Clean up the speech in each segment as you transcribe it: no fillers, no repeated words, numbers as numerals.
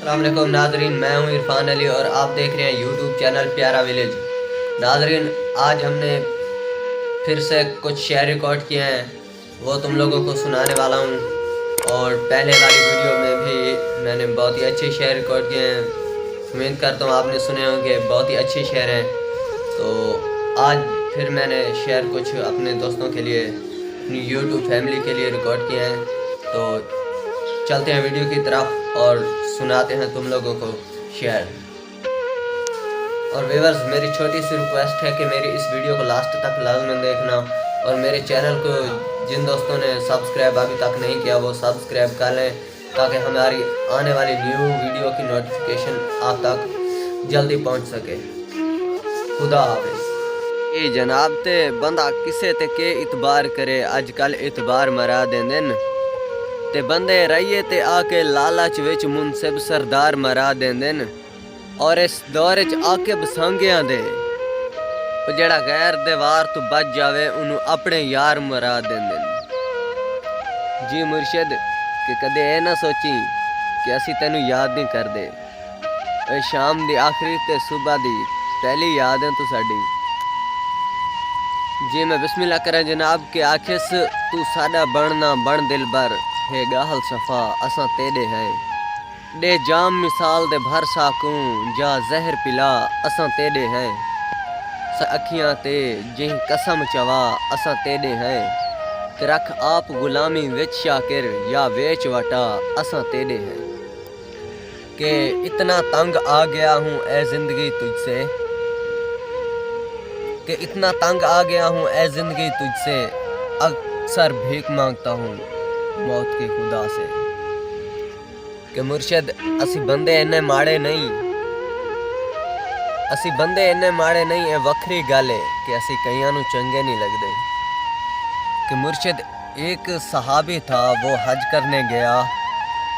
अस्सलाम वालेकुम नाजरीन, मैं हूं इरफान अली और आप देख रहे हैं यूट्यूब चैनल प्यारा विलेज। नाजरीन, आज हमने फिर से कुछ शेयर रिकॉर्ड किए हैं, वो तुम लोगों को सुनाने वाला हूं। और पहले वाली वीडियो में भी मैंने बहुत ही अच्छे शेयर रिकॉर्ड किए हैं, उम्मीद करता हूं आपने सुने होंगे, बहुत ही अच्छे शेयर हैं। तो आज फिर मैंने शेयर कुछ अपने दोस्तों के लिए, अपनी यूट्यूब फैमिली के लिए रिकॉर्ड किए हैं। तो चलते हैं वीडियो की तरफ और सुनाते हैं तुम लोगों को शेयर। और व्यूअर्स, मेरी छोटी सी रिक्वेस्ट है कि मेरी इस वीडियो को लास्ट तक लाजमन देखना, और मेरे चैनल को जिन दोस्तों ने सब्सक्राइब अभी तक नहीं किया वो सब्सक्राइब कर लें, ताकि हमारी आने वाली न्यू वीडियो की नोटिफिकेशन आप तक जल्दी पहुंच सके। खुदा हाफिज। ए जनाब ते बंदा किसे ते के इतबार करे, अजकल इतबार मरा देंदे ते बंदे रहिए ते आके लालच विच मुनसिब सरदार मरा देंदे न। और इस दौर च आके बसांगियां दे जेड़ा गैर दे वार तो बच जावे उन्हों अपने यार मरा देंदे न। जी मुर्शिद, कि कदे ए ना सोची कि असी तेनू याद नहीं करदे। ए शाम दी आखिरी ते सुबह दी पहली याद है तू साडी। जी मैं बिस्मिल्लाह करा जनाब के आखिस तू साडा बनना बन दिल भर है गाहल सफ़ा असां तेरे हैं। दे जाम मिसाल दे भर साकूं जा जहर पिला असां तेरे हैं। अखियां ते जिह कसम चवा असां तेरे हैं। कि रख आप गुलामी विच शाकिर या वेच वटा असां तेरे हैं। कि इतना तंग आ गया हूँ ए जिंदगी तुझसे, कि इतना तंग आ गया हूँ ए जिंदगी तुझसे, अक्सर भीख मांगता हूँ मौत की खुदा से। कि मुर्शिद असी बंदे इन्ने माड़े नहीं, असी बंदे इन्ने माड़े नहीं, ये वक्री गल है कि असी कईयां नू चंगे नहीं लगदे। कि मुर्शिद एक सहाबी था, वो हज करने गया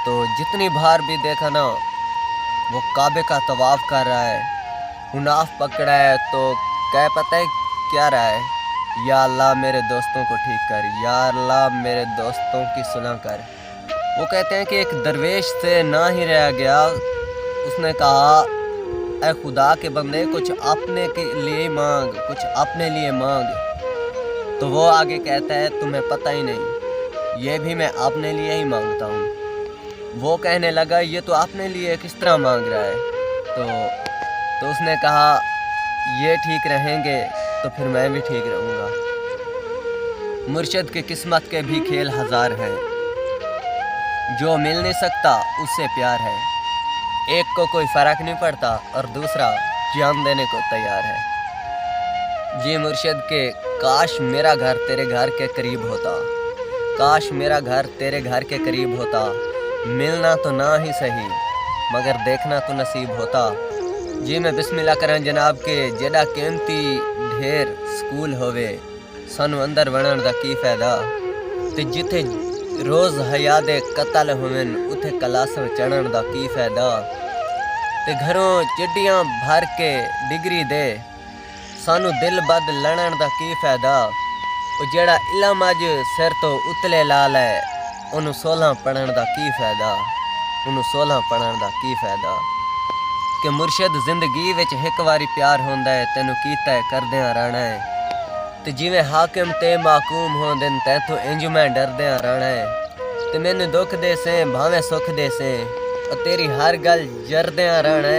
तो जितनी बार भी देखा ना वो काबे का तवाफ कर रहा है, मुनाफ पकड़ा है तो क्या पता है क्या रहा है, या अल्लाह मेरे दोस्तों को ठीक कर, या अल्लाह मेरे दोस्तों की सुलह कर। वो कहते हैं कि एक दरवेश से ना ही रह गया, उसने कहा ऐ खुदा के बंदे कुछ अपने के लिए मांग, कुछ अपने लिए मांग। तो वो आगे कहता है तुम्हें पता ही नहीं, ये भी मैं अपने लिए ही मांगता हूँ। वो कहने लगा ये तो अपने लिए किस तरह मांग रहा है। तो उसने कहा ये ठीक रहेंगे तो फिर मैं भी ठीक रहूँगा। मुर्शिद की किस्मत के भी खेल हजार हैं, जो मिल नहीं सकता उससे प्यार है। एक को कोई फ़र्क नहीं पड़ता और दूसरा जान देने को तैयार है। जी मुर्शिद के काश मेरा घर तेरे घर के करीब होता, काश मेरा घर तेरे घर के करीब होता, मिलना तो ना ही सही मगर देखना तो नसीब होता। जी मैं बिस्मिल्लाह करें जनाब के जेड़ा कीमती ढेर स्कूल होवे सानू अंदर वणन दा की फायदा। ते जिथे रोज़ हया दे कतल होवन उथे कलासव चढ़न दा की फायदा। ते घरों चिड्डियां भर के डिग्री दे सानू दिल बद लड़न दा की फायदा। ओ जेड़ा इलम अज सिर तो उतले ला लै उन्हों 16 पढ़न दा की फायदा, उन्हों 16 पढ़न दा की फायदा। कि मुर्शिद जिंदगी विच एक वारी प्यार होंदा है, तेनू कीता है करदियां रहना है। ते जिवें हाकिम ते महकूम होंदे न तैथों इंज मैं डरदियां रहना है। ते मैनू दुख दे से भावें सुख दे से और तेरी हर गल जरदियां रहना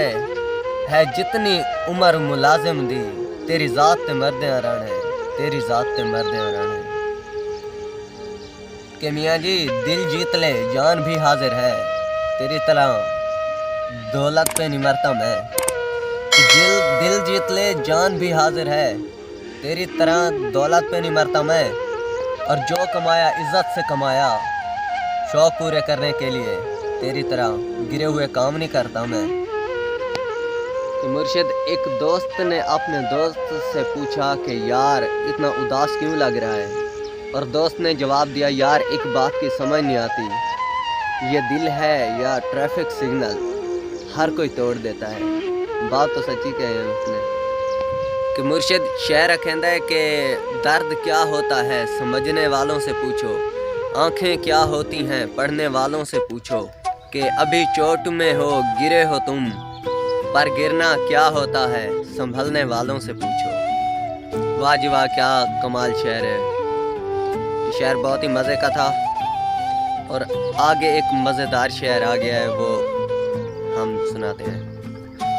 है जितनी उम्र मुलाजिम दी तेरी जात ते मरदियां रहना है, तेरी जात ते मरदियां रहना है। कि मियाँ जी दिल जीत ले जान भी हाजिर है, तेरी तरह दौलत पे नहीं मरता मैं। कि दिल जीत ले जान भी हाजिर है, तेरी तरह दौलत पे नहीं मरता मैं। और जो कमाया इज्जत से कमाया, शौक पूरे करने के लिए तेरी तरह गिरे हुए काम नहीं करता मैं। कि मुर्शिद एक दोस्त ने अपने दोस्त से पूछा कि यार इतना उदास क्यों लग रहा है। और दोस्त ने जवाब दिया यार एक बात की समझ नहीं आती, ये दिल है या ट्रैफिक सिग्नल, हर कोई तोड़ देता है। बात तो सच्ची कही है उसने। कि मुर्शिद शेर कहता है कि दर्द क्या होता है समझने वालों से पूछो, आँखें क्या होती हैं पढ़ने वालों से पूछो। کہ ابھی چوٹ میں ہو گرے ہو تم، پر گرنا کیا ہوتا ہے سنبھلنے والوں سے پوچھو۔ واہ جی واہ، کیا کمال شعر ہے۔ یہ شعر بہت ہی مزے کا تھا، اور آگے ایک مزیدار شعر آ گیا ہے، وہ ہم سناتے ہیں۔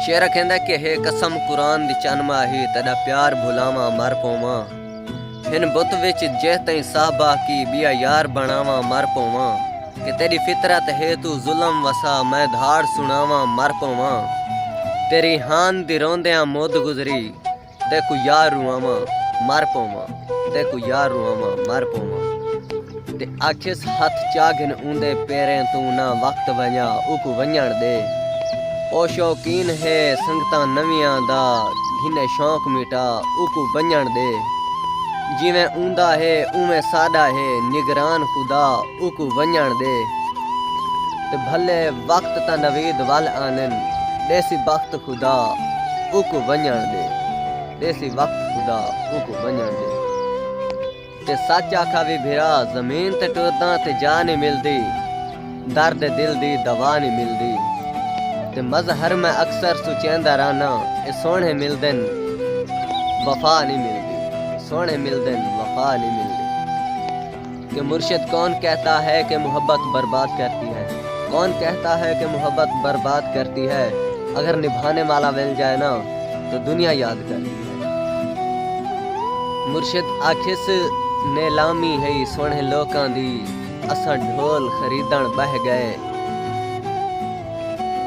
شعر کہندا کہ ہے قسم قرآن دی چن ماہی، تیرا پیار بھلاواں مر پواں، ہن بت وچ جہ تئیں صحابہ کی بیا یار بناواں مر پواں، کہ تیری فطرت ہے تو ظلم وسا میں دھاڑ سناواں مر پواں، تیری ہان دی روندیاں مد گزری تے کو یار رواواں مر پواں، تے کو یار رواواں مر پواں، تے آکھس ہتھ چاگن اوندے پیریں تو نہ وقت ونجا اوکو ونجن دے، او شوقین ہے سنگتاں نویاں دا گھنے شوق مٹا اوکو ونجن دے، جیویں اوندا ہے اوویں ساڈا ہے نگران خدا اوکو ونجن دے، تے بھلے وقت تا نوید ول آنن دیسی وقت خدا اوکو ونجن دے، دیسی وقت خدا اوکو ونجن دے، تے سچ آکھا وی بھرا زمین تے ٹرداں تے جا نہیں ملدی، درد دل دی دوا نہیں ملدی، تے مظہر میں اکثر سوچیندا رہنا اے سوہنے ملدن وفا نہیں ملدی، سوہنے ملدن وفا نہیں ملدی، کہ مرشد کون کہتا ہے کہ محبت برباد کرتی ہے، کون کہتا ہے کہ محبت برباد کرتی ہے، اگر نبھانے والا مل جائے نا تو دنیا یاد کرتی ہے۔ مرشد آکھس نیلامی ہے سوہنے لوکاں دی، اساں ڈھول خریدن بہ گئے،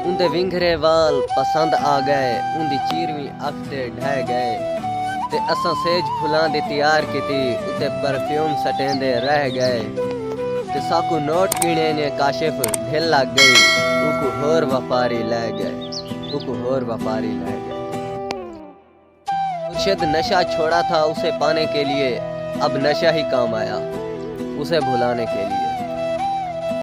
اندے ونگھرے وال پسند آ گئے، اندی چیرویں اکھ تے ڈھہ گئے، تے اساں سیج پھلاں دی تیار کیتی اتے پرفیوم سٹیندے رہ گئے، تے ساکو نوٹ گینے نے کاشف ڈھل لگ گئی، اوکو ہور وپاری لے گئے، اوکو ہور وپاری لے گئے۔ مرشد نشہ چھوڑا تھا اسے پانے کے لیے، اب نشہ ہی کام آیا اسے بھلانے کے لیے۔